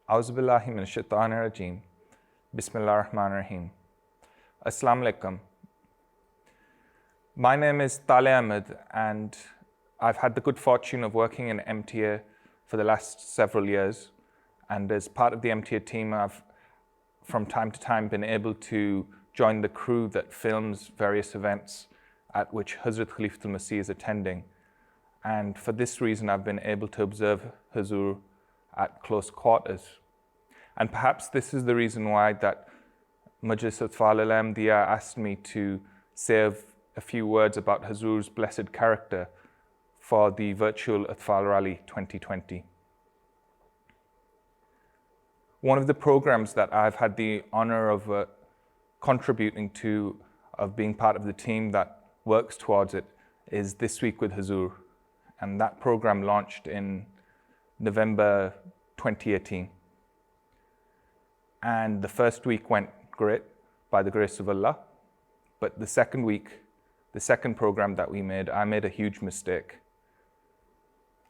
Auzubillahi min shaitanir rajim. Bismillahir Rahmanir Rahim. Assalamu alaikum. My name is Taalay Ahmed, and I've had the good fortune of working in MTA for the last several years. And as part of the MTA team, I've from time to time been able to join the crew that films various events at which Hazrat Khilafat-e-Ahmadiyya is attending. And for this reason, I've been able to observe Hazur at close quarters. And perhaps this is the reason why that Majlis Khilafat-e-Ahmadiyya asked me to say a few words about Hazur's blessed character for the virtual Atfal Rally 2020. One of the programs that I've had the honor of contributing to, of being part of the team that works towards it, is This Week with Hazur. And that program launched in November 2018. And the first week went great by the grace of Allah. But the second week, the second program that we made, I made a huge mistake.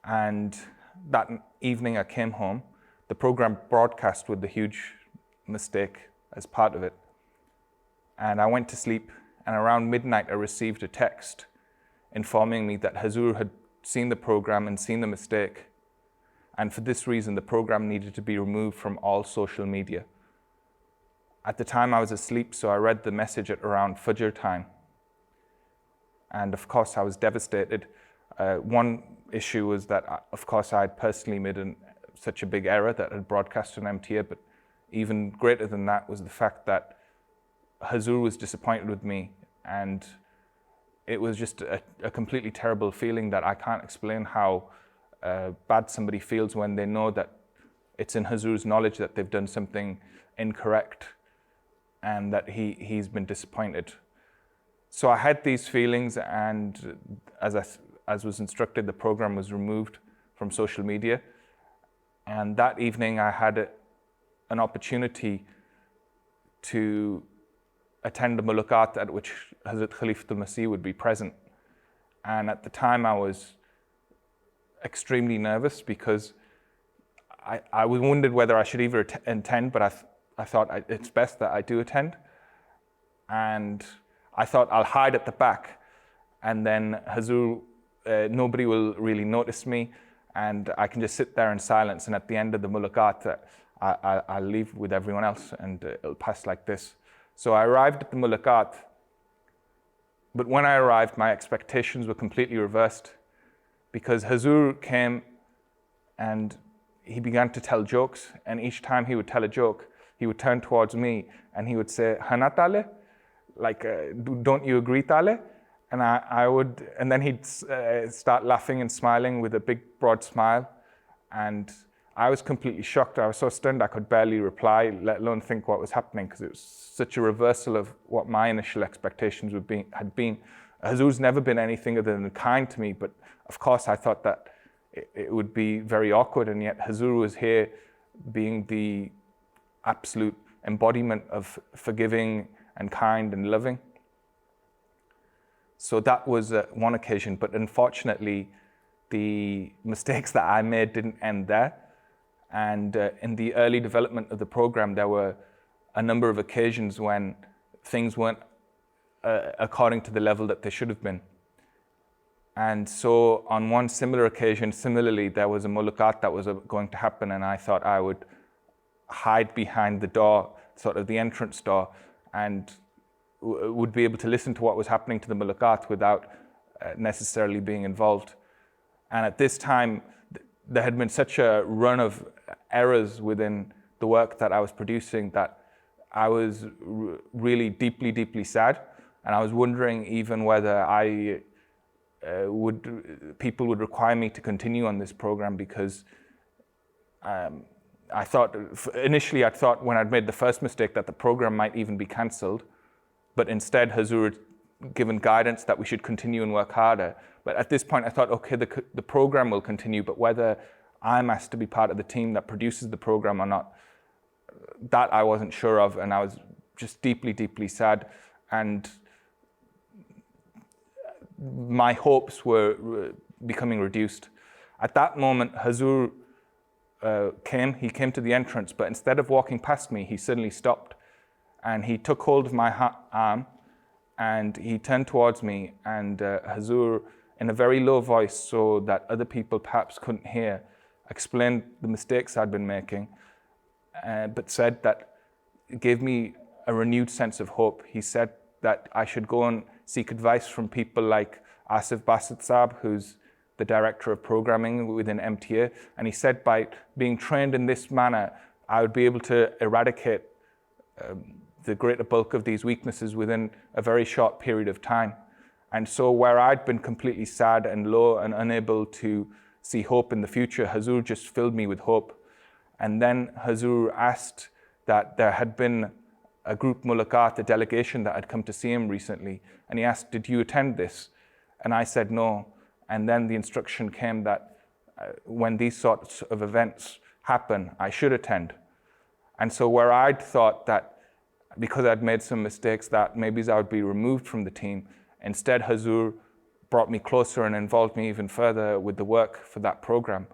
And that evening I came home, the program broadcast with the huge mistake as part of it. And I went to sleep, and around midnight I received a text informing me that Hazur had seen the program and seen the mistake. And for this reason, the program needed to be removed from all social media. At the time I was asleep, so I read the message at around Fajr time. And of course I was devastated. One issue was that, of course, I had personally made such a big error that had broadcast on MTA, but even greater than that was the fact that Hazur was disappointed with me, and it was just a completely terrible feeling that I can't explain how bad somebody feels when they know that it's in Hazur's knowledge that they've done something incorrect and that he's been disappointed. So I had these feelings, and as was instructed, the program was removed from social media. And that evening I had an opportunity to attend a mulaqat at which Hazrat Khilafat-e-Ahmadiyya would be present. And at the time I was extremely nervous because I was wondered whether I should either attend, but I thought it's best that I do attend. And I thought I'll hide at the back, and then Hazur, nobody will really notice me, and I can just sit there in silence, and at the end of the mulaqat, I'll leave with everyone else, and it'll pass like this. So I arrived at the mulaqat, but when I arrived, my expectations were completely reversed, because Hazur came and he began to tell jokes, and each time he would tell a joke, he would turn towards me and he would say, "Hana Taalay?" Like, "Don't you agree, Taalay?" And then he'd start laughing and smiling with a big, broad smile. And I was completely shocked. I was so stunned I could barely reply, let alone think what was happening, because it was such a reversal of what my initial expectations had been. Hazur's never been anything other than kind to me, but of course I thought that it would be very awkward, and yet Hazur was here being the absolute embodiment of forgiving and kind and loving. So that was one occasion, but unfortunately the mistakes that I made didn't end there. And in the early development of the program, there were a number of occasions when things weren't according to the level that they should have been. And so on one similar occasion, similarly, there was a mulaqat that was going to happen, and I thought I would hide behind the door, sort of the entrance door, and would be able to listen to what was happening to the mulaqat without necessarily being involved. And at this time, there had been such a run of errors within the work that I was producing that I was really deeply, deeply sad. And I was wondering even whether people would require me to continue on this program, because I thought, initially I thought when I'd made the first mistake that the program might even be cancelled, but instead Hazur had given guidance that we should continue and work harder. But at this point I thought, okay, the program will continue, but whether I'm asked to be part of the team that produces the program or not, that I wasn't sure of, and I was just deeply, deeply sad. And my hopes were becoming reduced. At that moment, Hazur he came to the entrance, but instead of walking past me, he suddenly stopped and he took hold of my arm and he turned towards me, and Hazur, in a very low voice so that other people perhaps couldn't hear, explained the mistakes I'd been making, but said that it gave me a renewed sense of hope. He said that I should go and seek advice from people like Asif Basit Saab, who's the director of programming within MTA, and he said by being trained in this manner, I would be able to eradicate the greater bulk of these weaknesses within a very short period of time. And so where I'd been completely sad and low and unable to see hope in the future, Hazur just filled me with hope. And then Hazur asked that there had been a group mulaqat, a delegation that had come to see him recently, and he asked, did you attend this? And I said no. And then the instruction came that when these sorts of events happen, I should attend. And so where I'd thought that because I'd made some mistakes that maybe I would be removed from the team, instead Hazur brought me closer and involved me even further with the work for that program.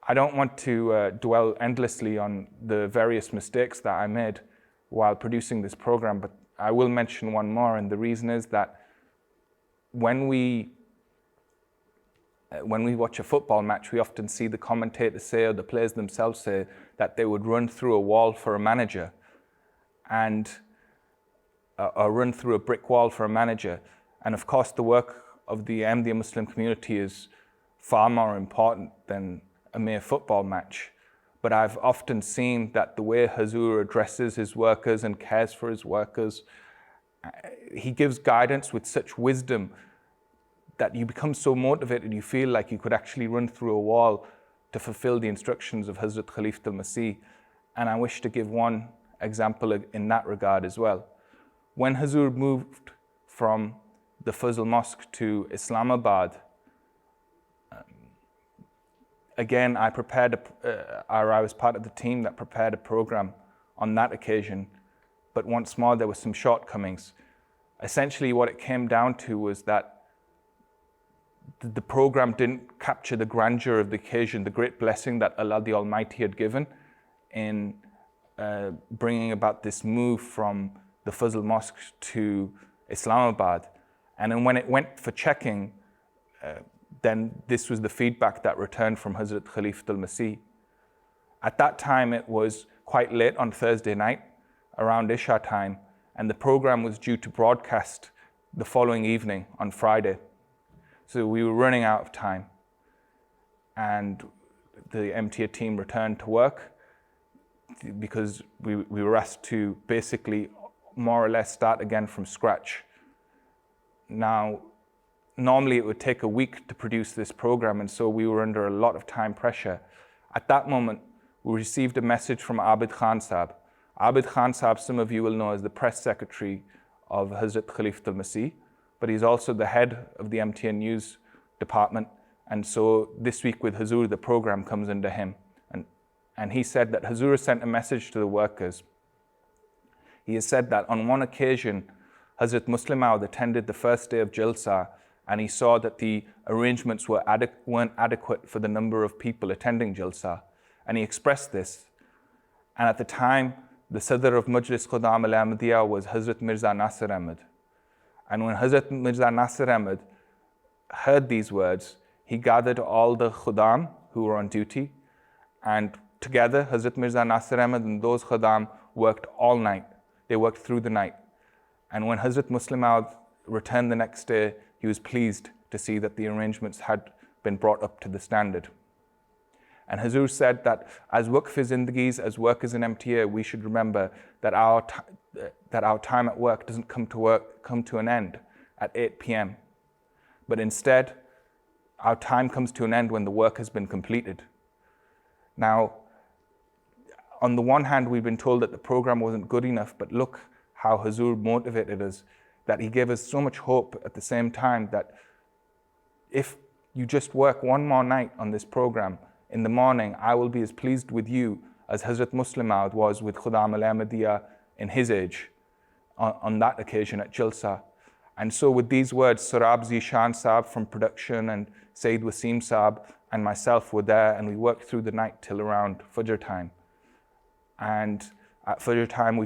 I don't want to dwell endlessly on the various mistakes that I made while producing this program, but I will mention one more, and the reason is that when we watch a football match, we often see the commentators say, or the players themselves say, that they would run through a wall for a manager, or run through a brick wall for a manager. And of course, the work of the Ahmadiyya Muslim community is far more important than a mere football match. But I've often seen that the way Hazur addresses his workers and cares for his workers, he gives guidance with such wisdom that you become so motivated, you feel like you could actually run through a wall to fulfill the instructions of Hazrat Khilafat al-Masih. And I wish to give one example in that regard as well. When Hazur moved from the Fazl Mosque to Islamabad, again, I was part of the team that prepared a program on that occasion, but once more there were some shortcomings. Essentially what it came down to was that the program didn't capture the grandeur of the occasion, the great blessing that Allah the Almighty had given in bringing about this move from the Fazl Mosque to Islamabad. And then when it went for checking, then this was the feedback that returned from Hazrat Khilafat al-Masih. At that time, it was quite late on Thursday night, around Isha time, and the program was due to broadcast the following evening on Friday. So we were running out of time, and the MTA team returned to work because we were asked to basically more or less start again from scratch. Now, normally it would take a week to produce this program, and so we were under a lot of time pressure. At that moment, we received a message from Abid Khan Saab. Abid Khan Saab, some of you will know, as the press secretary of Hazrat Khilafat al-Masih, but he's also the head of the MTA News department. And so this week with Hazur, the program comes under him. And he said that Hazur sent a message to the workers. He has said that on one occasion, Hazrat Muslim Maud attended the first day of Jalsa, and he saw that the arrangements weren't adequate for the number of people attending Jalsa. And he expressed this. And at the time, the Sadr of Majlis Khudam al-Ahmadiyya was Hazrat Mirza Nasir Ahmed. And when Hazrat Mirza Nasir Ahmed heard these words, he gathered all the Khudam who were on duty, and together Hazrat Mirza Nasir Ahmed and those Khudam worked all night. They worked through the night. And when Hazrat Muslim Maud returned the next day, he was pleased to see that the arrangements had been brought up to the standard. And Hazur said that as Waqf-e-Zindagis, as workers in MTA, we should remember that our time at work doesn't come to an end at 8 p.m. But instead, our time comes to an end when the work has been completed. Now, on the one hand, we've been told that the program wasn't good enough, but look how Hazur motivated us, that he gave us so much hope at the same time that if you just work one more night on this program, in the morning, I will be as pleased with you as Hazrat Muslim Maud was with Khudam al-Ahmadiyya in his age on that occasion at Jalsa. And so with these words, Surab Zishan Saab from production and Syed Wasim Saab and myself were there, and we worked through the night till around Fajr time. And at Fajr time, we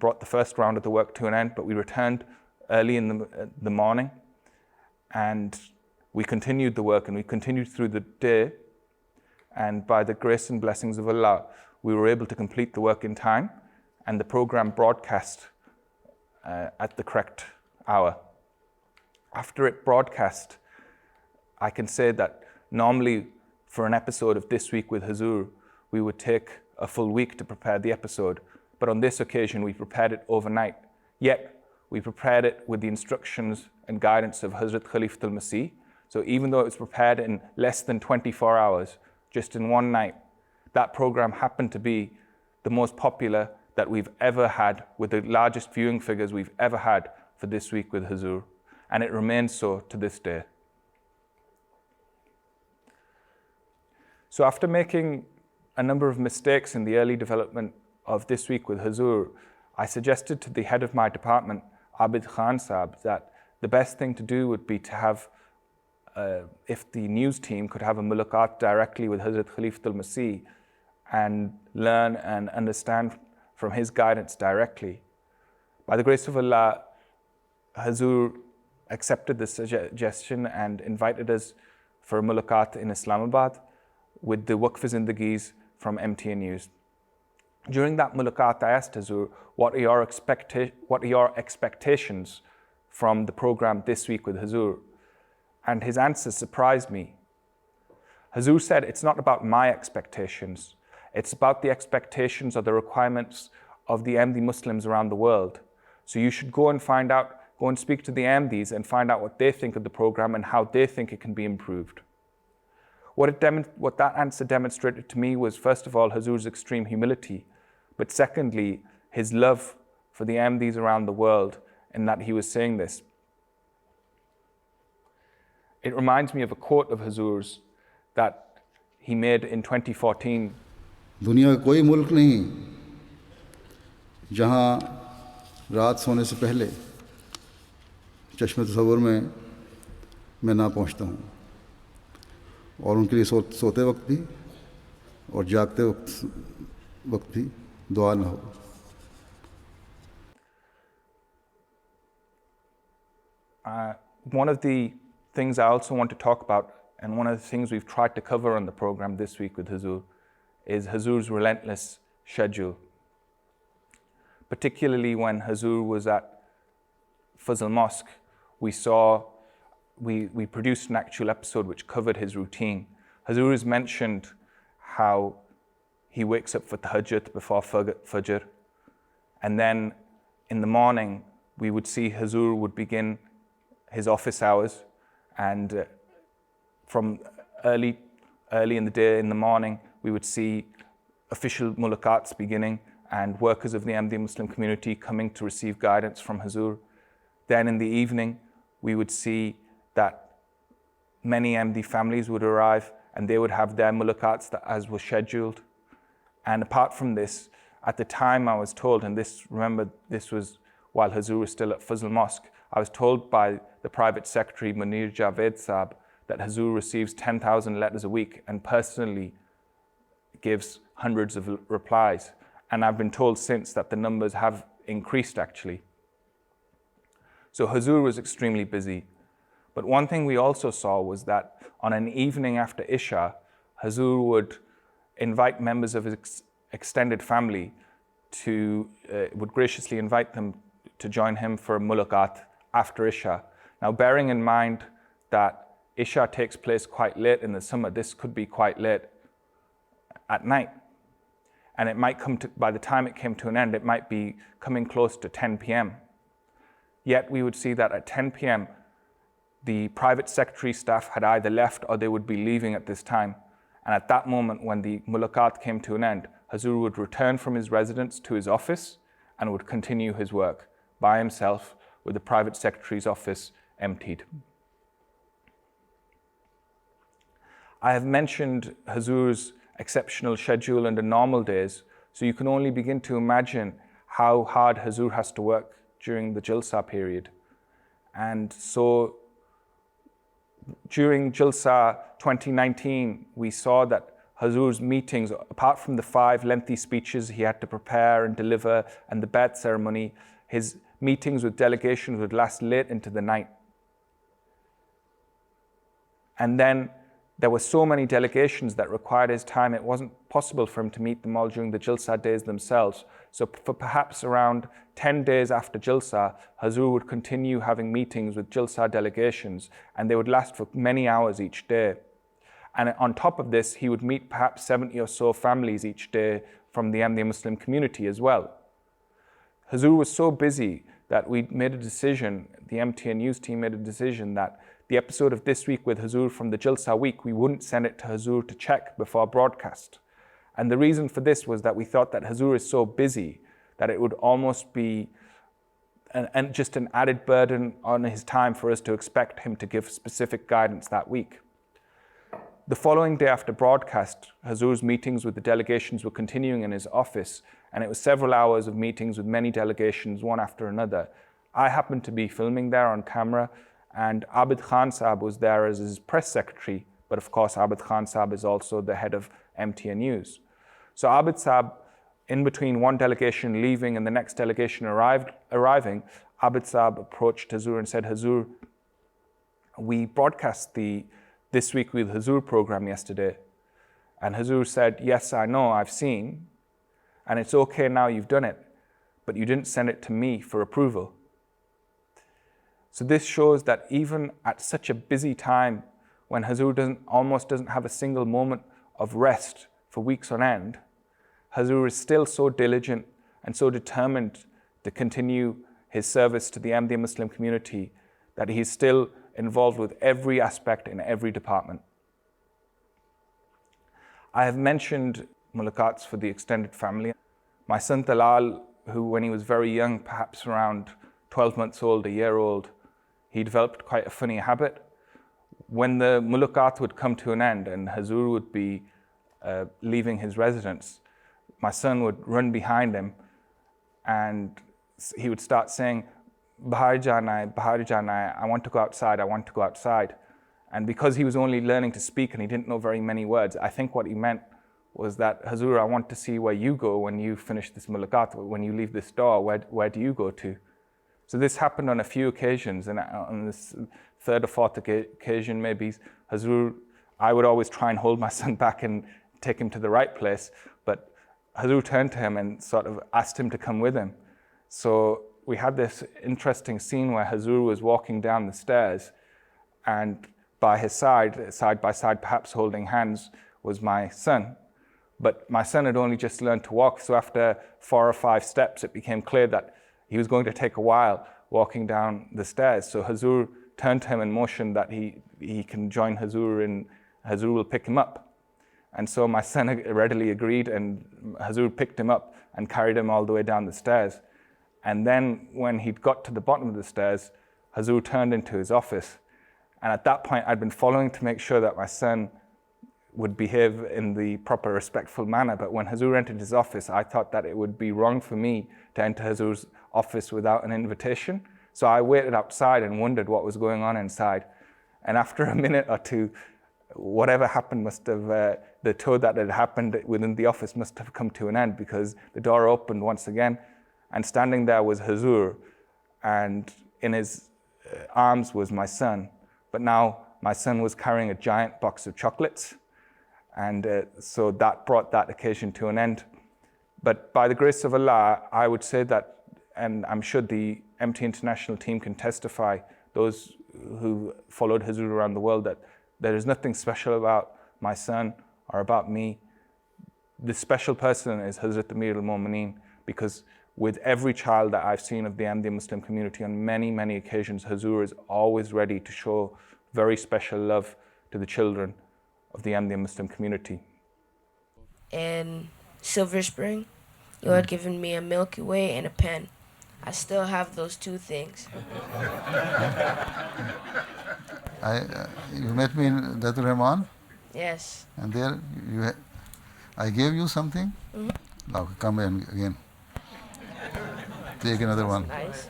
brought the first round of the work to an end, but we returned early in the morning, and we continued the work, and we continued through the day. And by the grace and blessings of Allah, we were able to complete the work in time, and the program broadcast at the correct hour. After it broadcast, I can say that normally for an episode of This Week with Hazur, we would take a full week to prepare the episode. But on this occasion, we prepared it overnight. Yet, we prepared it with the instructions and guidance of Hazrat Khalifatul Masih. So even though it was prepared in less than 24 hours, just in one night, that program happened to be the most popular that we've ever had, with the largest viewing figures we've ever had for This Week with Hazur. And it remains so to this day. So after making a number of mistakes in the early development of This Week with Hazur, I suggested to the head of my department, Abid Khan Saab, that the best thing to do would be to have, if the news team could have a mulaqat directly with Hazrat Khalifatul Masih and learn and understand from his guidance directly. By the grace of Allah, Hazur accepted the suggestion and invited us for a mulaqat in Islamabad with the Waqf-e-Zindagis from MTA News. During that mulaqat, I asked Hazur, what are your expectations from the program This Week with Hazur? And his answer surprised me. Hazur said, it's not about my expectations. It's about the expectations or the requirements of the Ahmadi Muslims around the world. So you should go and speak to the Ahmadis and find out what they think of the program and how they think it can be improved. What that answer demonstrated to me was, first of all, Hazur's extreme humility, but secondly, his love for the Ahmadis around the world, in that he was saying this. It reminds me of a quote of Hazur's that he made in 2014. दुनिया का कोई मुल्क नहीं जहाँ रात सोने से पहले चश्मे तसव्वुर में मैं ना पहुँचता हूँ और उनके लिए सोते वक्त भी और जागते वक्त भी दुआ ना हो. One of the things I also want to talk about, and one of the things we've tried to cover on the program This Week with Hazur, is Hazur's relentless schedule. Particularly when Hazur was at Fazl Mosque, we produced an actual episode which covered his routine. Hazur has mentioned how he wakes up for tahajjud before Fajr, and then in the morning we would see Hazur would begin his office hours, and from early in the day, in the morning, we would see official mulaqats beginning and workers of the Ahmadi Muslim community coming to receive guidance from Hazur. Then in the evening, we would see that many Ahmadi families would arrive and they would have their mulaqats as was scheduled. And apart from this, at the time I was told, and this was while Hazur was still at Fazl Mosque, I was told by the private secretary, Munir Javed Saab, that Hazur receives 10,000 letters a week and personally gives hundreds of replies. And I've been told since that the numbers have increased actually. So Hazur was extremely busy. But one thing we also saw was that on an evening after Isha, Hazur would invite members of his extended family would graciously invite them to join him for a mulaqat after Isha. Now, bearing in mind that Isha takes place quite late in the summer, this could be quite late at night. And it might come to, by the time it came to an end, it might be coming close to 10 p.m. Yet we would see that at 10 p.m., the private secretary staff had either left or they would be leaving at this time. And at that moment, when the mulaqat came to an end, Hazur would return from his residence to his office and would continue his work by himself with the private secretary's office emptied. I have mentioned Hazur's exceptional schedule under normal days, so you can only begin to imagine how hard Hazur has to work during the Jalsa period. And so during Jalsa 2019, we saw that Hazur's meetings, apart from the 5 lengthy speeches he had to prepare and deliver and the Bai'at ceremony, his meetings with delegations would last late into the night. And then there were so many delegations that required his time, it wasn't possible for him to meet them all during the Jalsa days themselves. So for perhaps around 10 days after Jalsa, Hazur would continue having meetings with Jalsa delegations, and they would last for many hours each day. And on top of this, he would meet perhaps 70 or so families each day from the Ahmadiyya Muslim community as well. Hazur was so busy that we made a decision, the MTA News team made a decision that the episode of This Week with Hazur from the Jalsa week, we wouldn't send it to Hazur to check before broadcast. And the reason for this was that we thought that Hazur is so busy that it would almost be just an added burden on his time for us to expect him to give specific guidance that week. The following day after broadcast, Hazur's meetings with the delegations were continuing in his office, and it was several hours of meetings with many delegations, one after another. I happened to be filming there on camera, and Abid Khan Saab was there as his press secretary, but of course Abid Khan Saab is also the head of MTA News. So Abid Saab, in between one delegation leaving and the next delegation arriving, Abid Saab approached Hazur and said, Hazur, we broadcast the This Week with Hazur program yesterday. And Hazur said, yes, I know, I've seen, and it's okay now you've done it, but you didn't send it to me for approval. So this shows that even at such a busy time, when Hazur almost doesn't have a single moment of rest for weeks on end, Hazur is still so diligent and so determined to continue his service to the Ahmadiyya Muslim community that he's still involved with every aspect in every department. I have mentioned mulaqats for the extended family. My son Talal, who when he was very young, perhaps around 12 months old, a year old, he developed quite a funny habit. When the mulaqat would come to an end and Hazur would be leaving his residence, my son would run behind him and he would start saying, Bahar jana hai, I want to go outside, I want to go outside. And because he was only learning to speak and he didn't know very many words, I think what he meant was that, Hazur, I want to see where you go when you finish this mulaqat, when you leave this door, where do you go to? So this happened on a few occasions, and on this third or fourth occasion, maybe Hazur, I would always try and hold my son back and take him to the right place, but Hazur turned to him and sort of asked him to come with him. So we had this interesting scene where Hazur was walking down the stairs, and by his side by side, perhaps holding hands, was my son. But my son had only just learned to walk, so after 4 or 5 steps, it became clear that he was going to take a while walking down the stairs. So Hazur turned to him and motioned that he can join Hazur and Hazur will pick him up. And so my son readily agreed, and Hazur picked him up and carried him all the way down the stairs. And then when he'd got to the bottom of the stairs, Hazur turned into his office. And at that point, I'd been following to make sure that my son would behave in the proper, respectful manner. But when Hazur entered his office, I thought that it would be wrong for me to enter Hazur's office without an invitation. So I waited outside and wondered what was going on inside. And after a minute or two, whatever happened must have, the tour that had happened within the office must have come to an end, because the door opened once again, and standing there was Hazur, and in his arms was my son. But now my son was carrying a giant box of chocolates, and so that brought that occasion to an end. But by the grace of Allah, I would say that, and I'm sure the MTA International team can testify, those who followed Hazur around the world, that there is nothing special about my son or about me. The special person is Hazrat Amir al-Mu'mineen, because with every child that I've seen of the Ahmadiyya Muslim community on many, many occasions, Hazur is always ready to show very special love to the children of the Ahmadiyya Muslim community. In Silver Spring, you had given me a Milky Way and a pen. I still have those 2 things. You met me in Datul Rahman, Yes. and there I gave you something. Mhm. Now come in again. Take another one. Nice.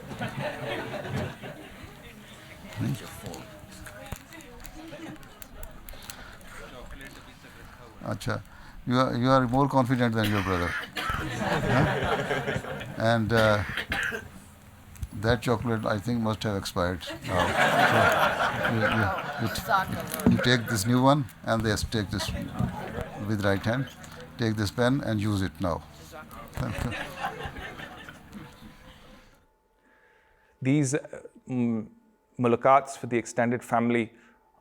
Acha, you are more confident than your brother. Huh? And that chocolate, I think, must have expired now. So you take this new one, and yes, take this with right hand. Take this pen and use it now. Thank you. These mulaqats for the extended family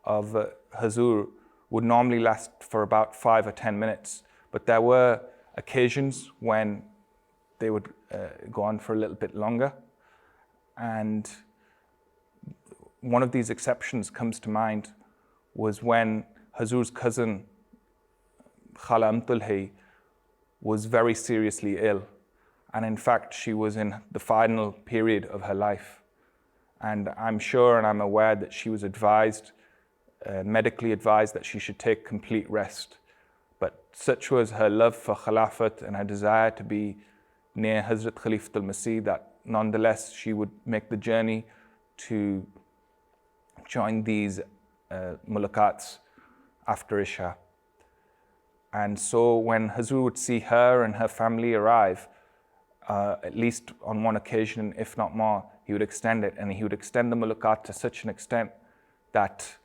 of Hazur would normally last for about 5 or 10 minutes, but there were occasions when they would go on for a little bit longer. And one of these exceptions comes to mind was when Hazur's cousin Khala Amtulhi was very seriously ill. And in fact, she was in the final period of her life. And I'm sure and I'm aware that she was advised, medically advised, that she should take complete rest. But such was her love for Khilafat and her desire to be near Hazrat Khalifatul-Masih that nonetheless she would make the journey to join these mulaqats after Isha. And so when Hazur would see her and her family arrive, at least on one occasion, if not more, he would extend it, and he would extend the mulaqat to such an extent that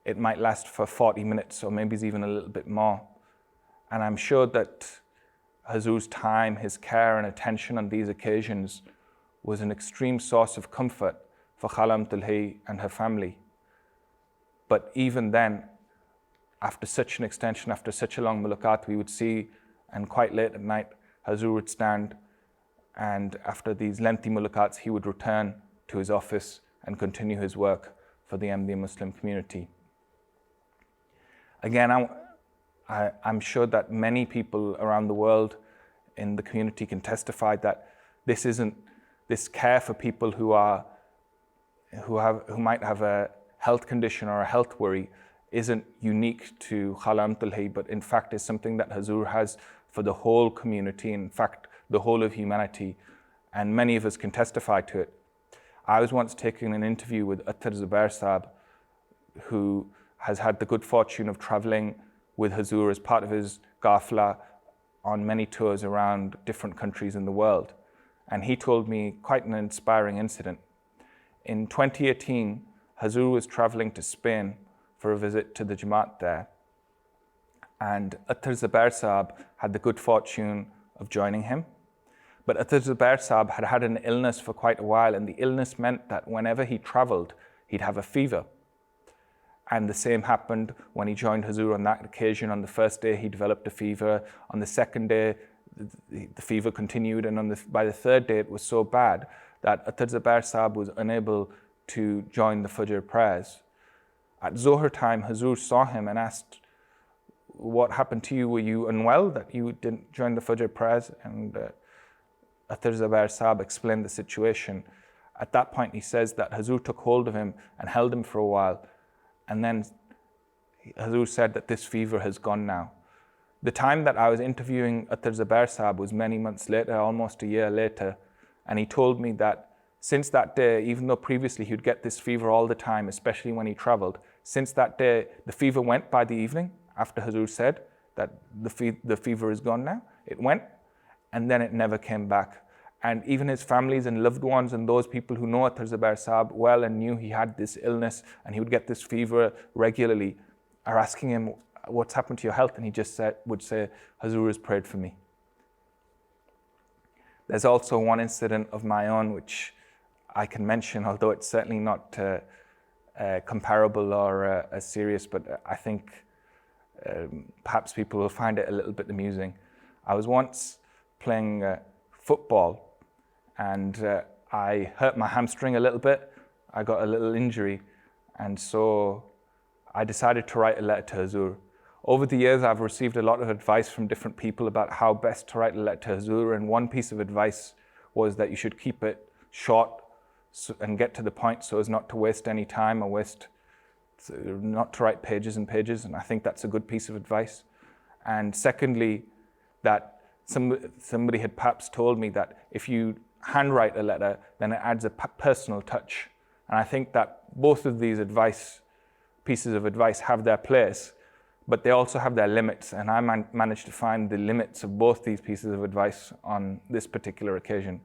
it might last for 40 minutes or maybe even a little bit more. And I'm sure that Hazur's time, his care and attention on these occasions was an extreme source of comfort for Khala Amtulhi and her family. But even then, after such an extension, after such a long mulaqat, we would see, and quite late at night, Hazur would stand, and after these lengthy mulaqats, he would return to his office and continue his work for the Ahmadiyya Muslim community. Again, I'm sure that many people around the world in the community can testify that this care for people who might have a health condition or a health worry isn't unique to Khala Amtulhi, but in fact is something that Hazur has for the whole community, in fact, the whole of humanity, and many of us can testify to it. I was once taking an interview with Attar Zubair Saab, who has had the good fortune of traveling with Hazur as part of his Qafla on many tours around different countries in the world. And he told me quite an inspiring incident. In 2018, Hazur was traveling to Spain for a visit to the Jamaat there. And Attar Zubair Saab had the good fortune of joining him. But Attar Zubair Saab had had an illness for quite a while, and the illness meant that whenever he traveled, he'd have a fever. And the same happened when he joined Hazur on that occasion. On the first day, he developed a fever. On the second day, the fever continued, and by the third day, it was so bad that Attar Zubair Saab was unable to join the Fajr prayers. At Zohar time, Hazur saw him and asked, "What happened to you? Were you unwell that you didn't join the Fajr prayers?" And Attar Zubair Saab explained the situation. At that point, he says that Hazur took hold of him and held him for a while. And then Hazur said that this fever has gone now. The time that I was interviewing Attar Zubair Saab was many months later, almost a year later. And he told me that since that day, even though previously he would get this fever all the time, especially when he traveled, since that day, the fever went by the evening after Hazur said that the fever is gone now. It went, and then it never came back. And even his families and loved ones and those people who know Attar Zubair Saab well and knew he had this illness and he would get this fever regularly are asking him, "What's happened to your health?" And he just would say, "Hazur has prayed for me." There's also one incident of my own which I can mention, although it's certainly not comparable or as serious, but I think perhaps people will find it a little bit amusing. I was once playing football, and I hurt my hamstring a little bit. I got a little injury, and so I decided to write a letter to Hazur. Over the years, I've received a lot of advice from different people about how best to write a letter to Hazur, and one piece of advice was that you should keep it short and get to the point so as not to waste any time or not to write pages and pages, and I think that's a good piece of advice. And secondly, that somebody had perhaps told me that if you handwrite a letter, then it adds a personal touch. And I think that both of these pieces of advice have their place, but they also have their limits. And I managed to find the limits of both these pieces of advice on this particular occasion.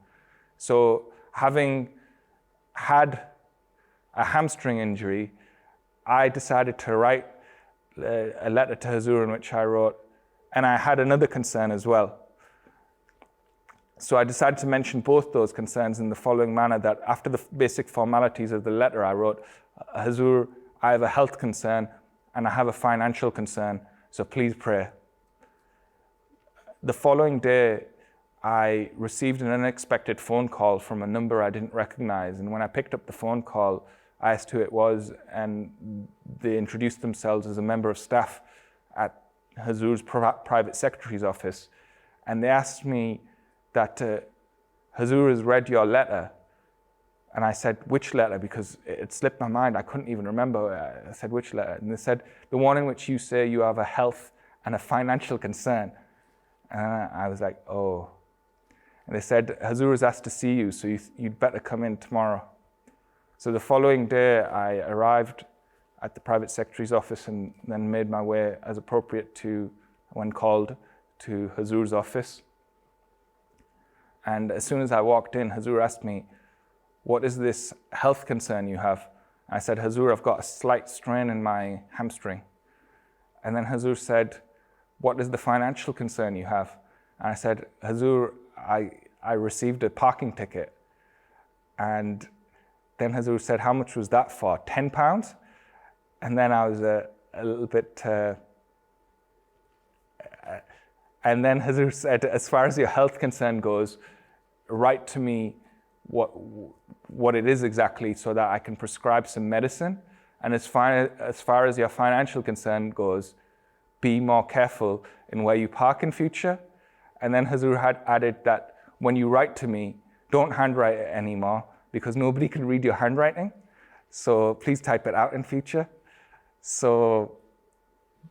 So having had a hamstring injury, I decided to write a letter to Hazur in which I wrote, and I had another concern as well. So I decided to mention both those concerns in the following manner: that after the basic formalities of the letter, I wrote, Hazur, I have a health concern and I have a financial concern, so please pray. The following day, I received an unexpected phone call from a number I didn't recognize. And when I picked up the phone call, I asked who it was, and they introduced themselves as a member of staff at Hazur's private secretary's office. And they asked me that Hazur has read your letter. And I said, which letter? Because it slipped my mind. I couldn't even remember. I said, which letter? And they said, the one in which you say you have a health and a financial concern. And I was like, oh. And they said, Hazur has asked to see you, so you'd better come in tomorrow. So the following day, I arrived at the private secretary's office and then made my way as appropriate to, when called, to Hazur's office. And as soon as I walked in, Hazur asked me, what is this health concern you have? I said, Hazur, I've got a slight strain in my hamstring. And then Hazur said, what is the financial concern you have? And I said, Hazur, I received a parking ticket. And then Hazur said, how much was that for? £10? And then I was a little bit, and then Hazur said, as far as your health concern goes, write to me what it is exactly so that I can prescribe some medicine. And as far as your financial concern goes, be more careful in where you park in future. And then Hazur had added that when you write to me, don't handwrite it anymore because nobody can read your handwriting. So please type it out in future. So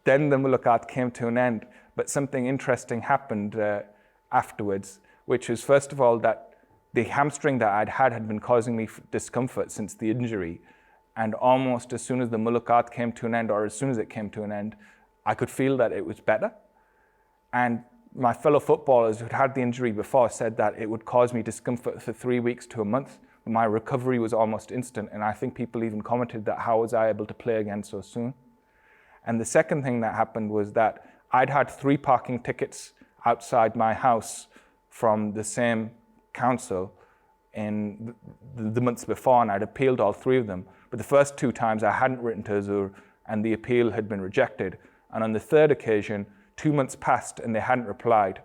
then the mulaqat came to an end, but something interesting happened afterwards, which was, first of all, that the hamstring that I'd had been causing me discomfort since the injury. And almost as soon as the mulaqat came to an end, or as soon as it came to an end, I could feel that it was better. And my fellow footballers who'd had the injury before said that it would cause me discomfort for 3 weeks to a month. My recovery was almost instant. And I think people even commented that how was I able to play again so soon? And the second thing that happened was that I'd had 3 parking tickets outside my house from the same council in the months before, and I'd appealed all 3 of them. But the first 2 times I hadn't written to Hazur and the appeal had been rejected. And on the third occasion, 2 months passed and they hadn't replied.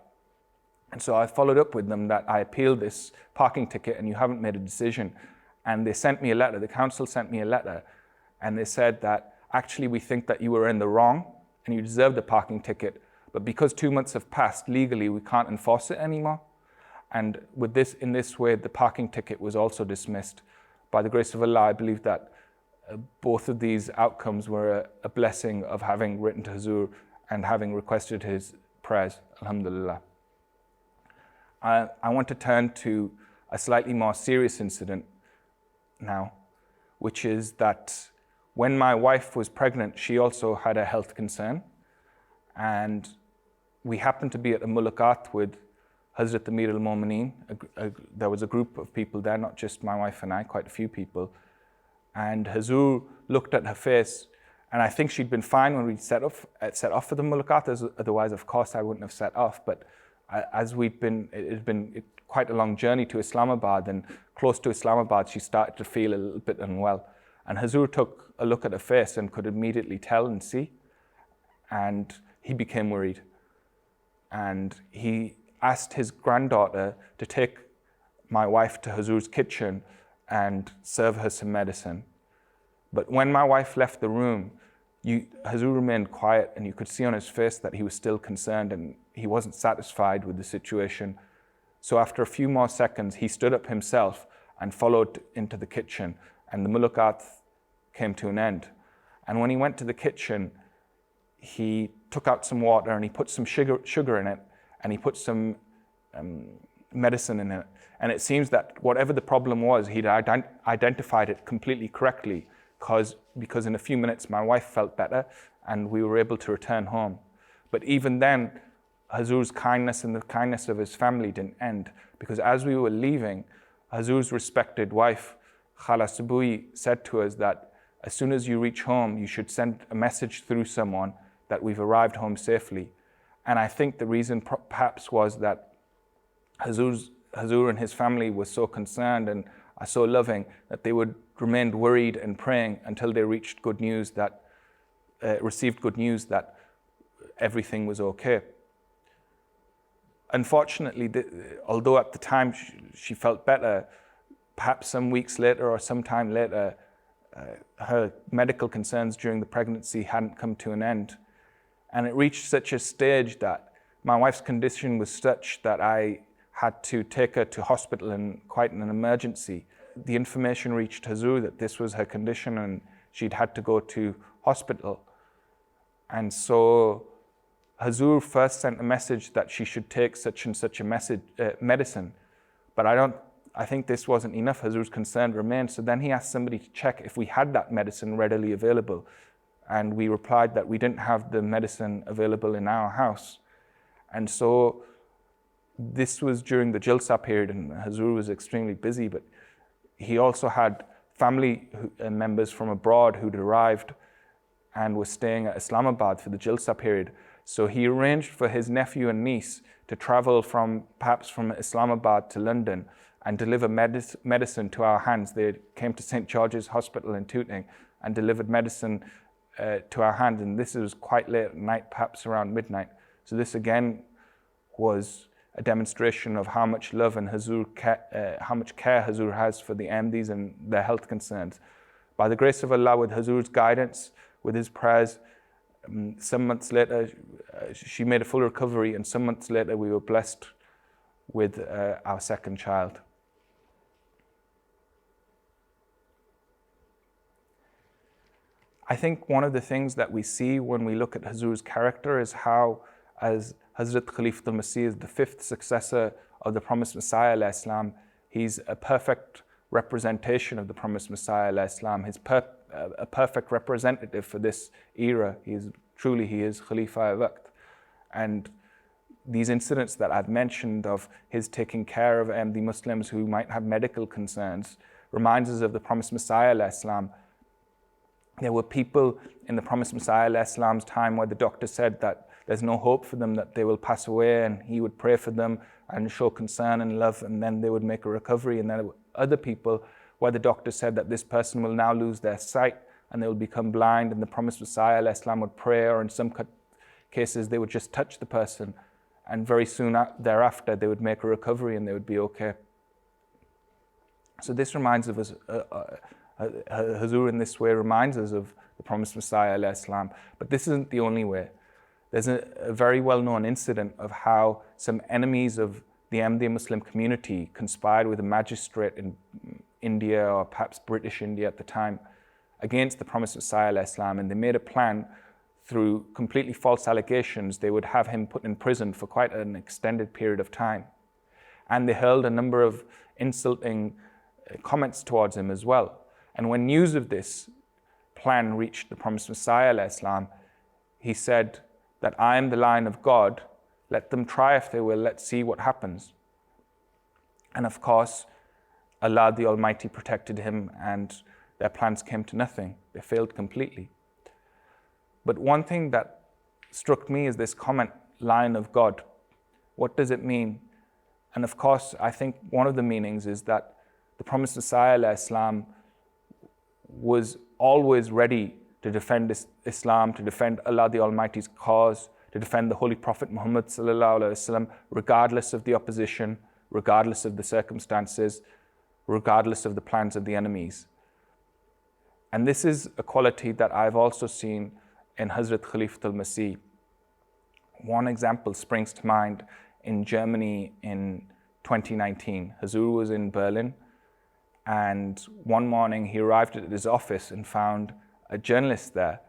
And so I followed up with them that I appealed this parking ticket and you haven't made a decision. And they sent me a letter, the council sent me a letter, and they said that actually we think that you were in the wrong and you deserve the parking ticket, but because 2 months have passed, legally we can't enforce it anymore. And with this, in this way, the parking ticket was also dismissed. By the grace of Allah, I believe that both of these outcomes were a blessing of having written to Hazur and having requested his prayers, alhamdulillah. I want to turn to a slightly more serious incident now, which is that when my wife was pregnant, she also had a health concern. And we happened to be at a mulaqat with Hazrat Amir al-Momineen. There was a group of people there, not just my wife and I, quite a few people. And Hazur looked at her face, and I think she'd been fine when we set off for the mulaqat, otherwise of course I wouldn't have set off. But as it had been quite a long journey to Islamabad, and close to Islamabad she started to feel a little bit unwell. And Hazur took a look at her face and could immediately tell and see, and he became worried. And he asked his granddaughter to take my wife to Hazur's kitchen and serve her some medicine. But when my wife left the room, Hazur remained quiet, and you could see on his face that he was still concerned and he wasn't satisfied with the situation. So after a few more seconds, he stood up himself and followed into the kitchen, and the mulaqat came to an end. And when he went to the kitchen, he took out some water and he put some sugar in it, and he put some medicine in it. And it seems that whatever the problem was, he'd identified it completely correctly, because in a few minutes my wife felt better and we were able to return home. But even then, Hazur's kindness and the kindness of his family didn't end, because as we were leaving, Hazur's respected wife, Khala Subui, said to us that as soon as you reach home, you should send a message through someone that we've arrived home safely. And I think the reason perhaps was that Hazur and his family were so concerned and are so loving that they would remain worried and praying until they received good news that everything was okay. Unfortunately, although at the time she felt better, perhaps some weeks later or some time later, her medical concerns during the pregnancy hadn't come to an end. And it reached such a stage that my wife's condition was such that I had to take her to hospital in quite an emergency. The information reached Hazur that this was her condition and she'd had to go to hospital. And so Hazur first sent a message that she should take such and such a medicine. But I think this wasn't enough. Hazur's concern remained. So then he asked somebody to check if we had that medicine readily available. And we replied that we didn't have the medicine available in our house. And so this was during the Jalsa period, and Hazur was extremely busy, but he also had family members from abroad who'd arrived and were staying at Islamabad for the Jalsa period. So he arranged for his nephew and niece to travel perhaps from Islamabad to London and deliver medicine to our hands. They came to St. George's Hospital in Tooting and delivered medicine to our hands. And this was quite late at night, perhaps around midnight. So this again was a demonstration of how much love and how much care Hazur has for the Ahmadis and their health concerns. By the grace of Allah, with Hazur's guidance, with his prayers, some months later, she made a full recovery, and some months later we were blessed with our second child. I think one of the things that we see when we look at Hazur's character is how, as Hazrat Khilafat al-Masih is the fifth successor of the promised Messiah alayhi salam, he's a perfect representation of the promised Messiah alayhi salam. He's a perfect representative for this era. He is Khalifa-e-Waqt. And these incidents that I've mentioned of his taking care of the Muslims who might have medical concerns reminds us of the promised Messiah alayhi salam. There were people in the promised Messiah alayhi salam's time where the doctor said that there's no hope for them, that they will pass away, and he would pray for them and show concern and love, and then they would make a recovery. And then there were other people where the doctor said that this person will now lose their sight and they will become blind, and the promised Messiah alayhi salam would pray, or in some cases they would just touch the person, and very soon thereafter they would make a recovery and they would be okay. So this reminds us, Hazur in this way reminds us of the promised Messiah alayhi salam. But this isn't the only way. There's a very well-known incident of how some enemies of the Ahmadiyya Muslim community conspired with a magistrate in India, or perhaps British India at the time, against the promised Messiah alayhi salam, and they made a plan through completely false allegations. They would have him put in prison for quite an extended period of time. And they hurled a number of insulting comments towards him as well. And when news of this plan reached the promised Messiah alayhi salam, he said that I am the Lion of God. Let them try if they will. Let's see what happens. And of course, Allah the Almighty protected him, and their plans came to nothing. They failed completely. But one thing that struck me is this comment, Lion of God. What does it mean? And of course, I think one of the meanings is that the promised Messiah alayhi salam was always ready to defend Islam, to defend Allah the Almighty's cause, to defend the Holy Prophet Muhammad sallallahu alaihi wasallam, regardless of the opposition, regardless of the circumstances, regardless of the plans of the enemies. And this is a quality that I've also seen in Hazrat Khilafat al-Masih. One example springs to mind in Germany in 2019. Hazur was in Berlin, and one morning he arrived at his office and found a journalist there.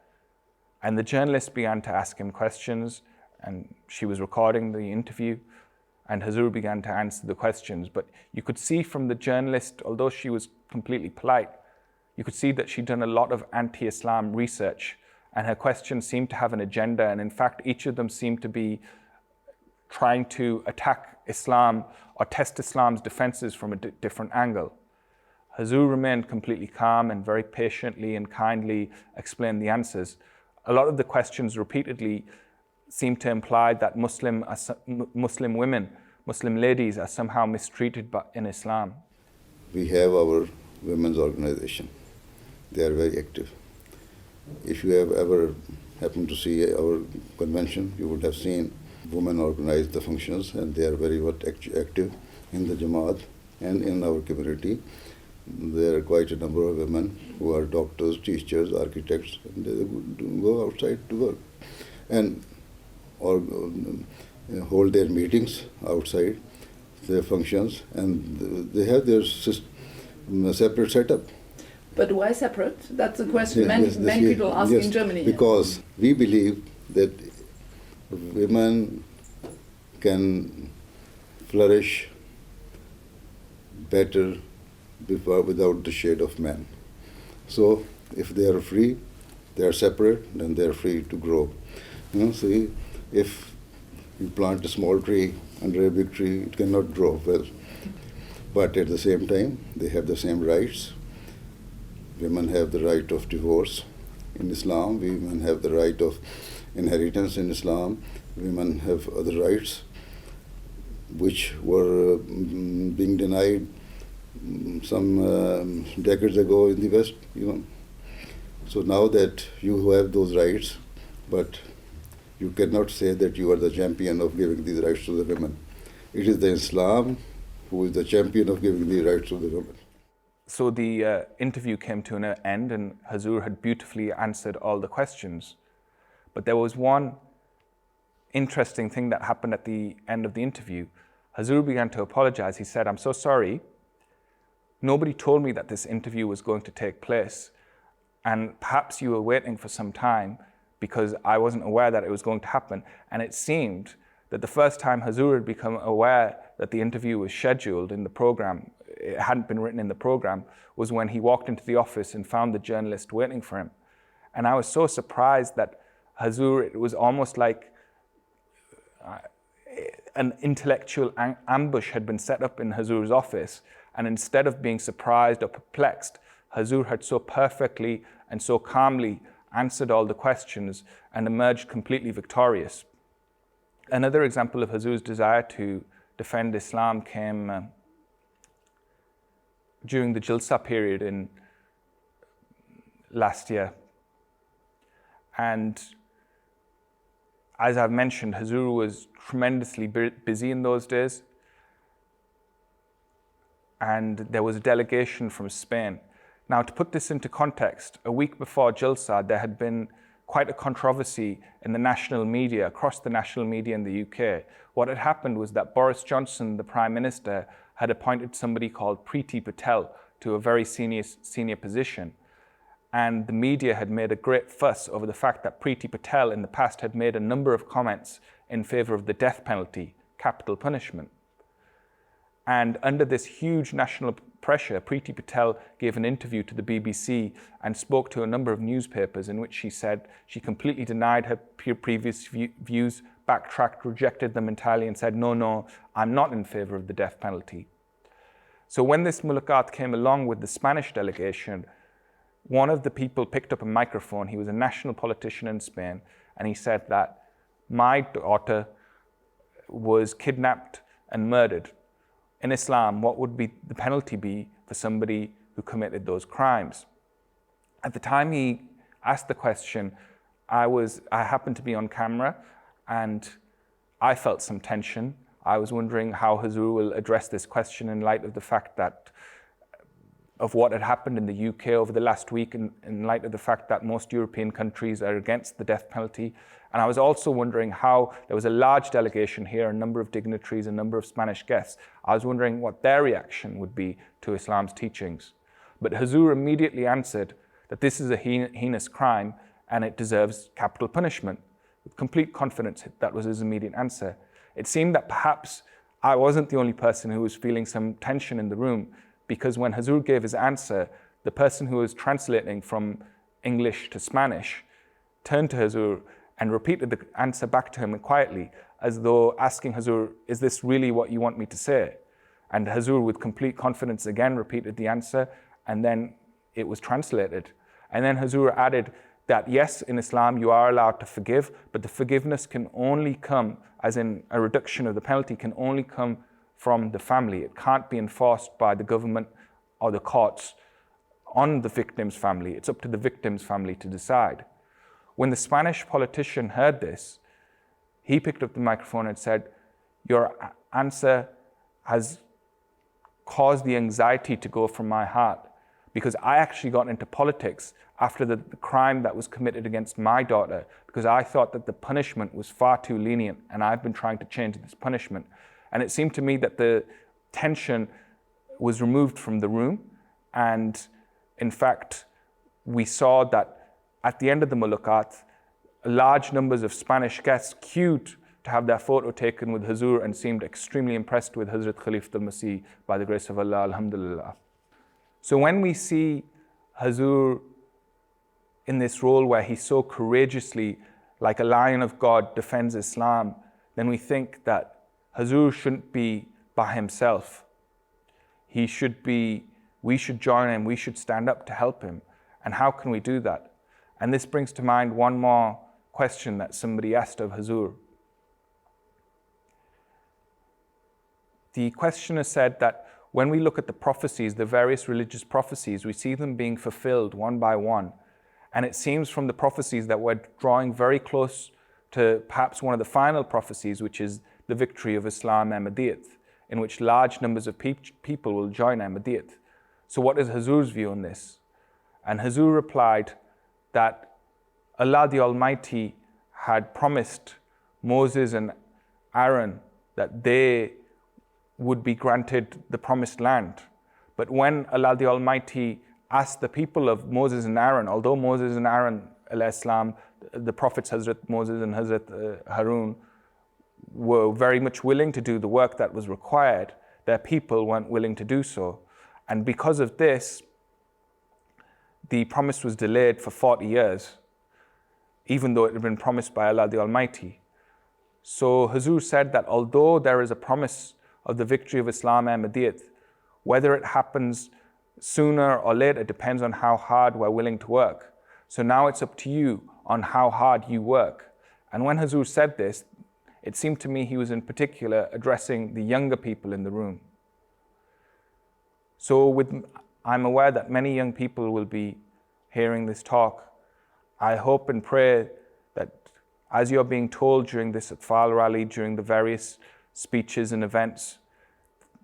And the journalist began to ask him questions, and she was recording the interview. and Hazur began to answer the questions. But you could see from the journalist, although she was completely polite, you could see that she'd done a lot of anti-Islam research, and her questions seemed to have an agenda, and in fact each of them seemed to be trying to attack Islam or test Islam's defenses from a different angle. Hazur remained completely calm and very patiently and kindly explained the answers. A lot of the questions repeatedly seemed to imply that Muslim women, Muslim ladies are somehow mistreated in Islam. We have our women's organization. They are very active. If you have ever happened to see our convention, you would have seen women organize the functions, and they are very much active in the Jamaat and in our community. There are quite a number of women who are doctors, teachers, architects, and they go outside to work and or hold their meetings outside, their functions, and they have their separate setup. But why separate? That's a question many people ask in Germany. Because we believe that women can flourish better without the shade of men. So if they are free, they are separate, then they are free to grow. See, if you plant a small tree under a big tree, it cannot grow well. But at the same time, they have the same rights. Women have the right of divorce in Islam. Women have the right of inheritance in Islam. Women have other rights which were being denied some decades ago in the West, So now that you have those rights, but you cannot say that you are the champion of giving these rights to the women. It is the Islam who is the champion of giving these rights to the women. So the interview came to an end, and Hazur had beautifully answered all the questions. But there was one interesting thing that happened at the end of the interview. Hazur began to apologize. He said, "I'm so sorry. Nobody told me that this interview was going to take place, and perhaps you were waiting for some time because I wasn't aware that it was going to happen." And it seemed that the first time Hazur had become aware that the interview was scheduled in the program, it hadn't been written in the program, was when he walked into the office and found the journalist waiting for him. And I was so surprised that Hazur, it was almost like an intellectual ambush had been set up in Hazur's office. And instead of being surprised or perplexed, Hazur had so perfectly and so calmly answered all the questions and emerged completely victorious. Another example of Hazur's desire to defend Islam came during the Jalsa period in last year. And as I've mentioned, Hazur was tremendously busy in those days. And there was a delegation from Spain. Now, to put this into context, a week before Jalsa, there had been quite a controversy in the national media, across the national media in the UK. What had happened was that Boris Johnson, the Prime Minister, had appointed somebody called Priti Patel to a very senior position. And the media had made a great fuss over the fact that Priti Patel in the past had made a number of comments in favor of the death penalty, capital punishment. And under this huge national pressure, Priti Patel gave an interview to the BBC and spoke to a number of newspapers in which she said she completely denied her previous views, backtracked, rejected them entirely, and said, no, I'm not in favor of the death penalty. So when this mulaqat came along with the Spanish delegation, one of the people picked up a microphone. He was a national politician in Spain, and he said that my daughter was kidnapped and murdered. In Islam, what would the penalty be for somebody who committed those crimes? At the time he asked the question, I happened to be on camera, and I felt some tension. I was wondering how Hazur will address this question in light of the fact that of what had happened in the UK over the last week, in light of the fact that most European countries are against the death penalty. And I was also wondering how there was a large delegation here, a number of dignitaries, a number of Spanish guests. I was wondering what their reaction would be to Islam's teachings. But Hazur immediately answered that this is a heinous crime and it deserves capital punishment. With complete confidence, that was his immediate answer. It seemed that perhaps I wasn't the only person who was feeling some tension in the room, because when Hazur gave his answer, the person who was translating from English to Spanish turned to Hazur and repeated the answer back to him quietly, as though asking Hazur, is this really what you want me to say? And Hazur, with complete confidence, again repeated the answer, and then it was translated. And then Hazur added that yes, in Islam you are allowed to forgive, but the forgiveness can only come, as in a reduction of the penalty, can only come from the family. It can't be enforced by the government or the courts on the victim's family. It's up to the victim's family to decide. When the Spanish politician heard this, he picked up the microphone and said, your answer has caused the anxiety to go from my heart, because I actually got into politics after the crime that was committed against my daughter, because I thought that the punishment was far too lenient, and I've been trying to change this punishment. And it seemed to me that the tension was removed from the room, and in fact, we saw that at the end of the mulakat, large numbers of Spanish guests queued to have their photo taken with Hazur and seemed extremely impressed with Hazrat Khilafat-e-Ahmadiyya by the grace of Allah, alhamdulillah. So when we see Hazur in this role where he so courageously, like a lion of God, defends Islam, then we think that Hazur shouldn't be by himself. We should join him, we should stand up to help him. And how can we do that? And this brings to mind one more question that somebody asked of Hazur. The questioner said that when we look at the prophecies, the various religious prophecies, we see them being fulfilled one by one. And it seems from the prophecies that we're drawing very close to perhaps one of the final prophecies, which is the victory of Islam Ahmadiyyat, in which large numbers of people will join Ahmadiyyat. So what is Hazur's view on this? And Hazur replied that Allah the Almighty had promised Moses and Aaron that they would be granted the promised land. But when Allah the Almighty asked the people of Moses and Aaron, although Moses and Aaron, al-Islam, the prophets Hazrat Moses and Hazrat Harun, were very much willing to do the work that was required, their people weren't willing to do so. And because of this, the promise was delayed for 40 years, even though it had been promised by Allah the Almighty. So Hazur said that although there is a promise of the victory of Islam Ahmadiyyat, whether it happens sooner or later depends on how hard we're willing to work. So now it's up to you on how hard you work. And when Hazur said this, it seemed to me he was in particular addressing the younger people in the room. So I'm aware that many young people will be hearing this talk. I hope and pray that as you're being told during this Atfal rally, during the various speeches and events,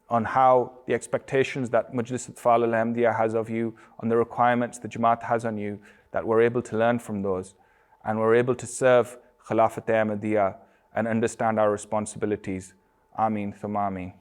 on how the expectations that Majlis Atfal al-Ahmadiyya has of you, on the requirements the Jamaat has on you, that we're able to learn from those, and we're able to serve Khilafat-e-Ahmadiyya and understand our responsibilities. Ameen, thumma ameen.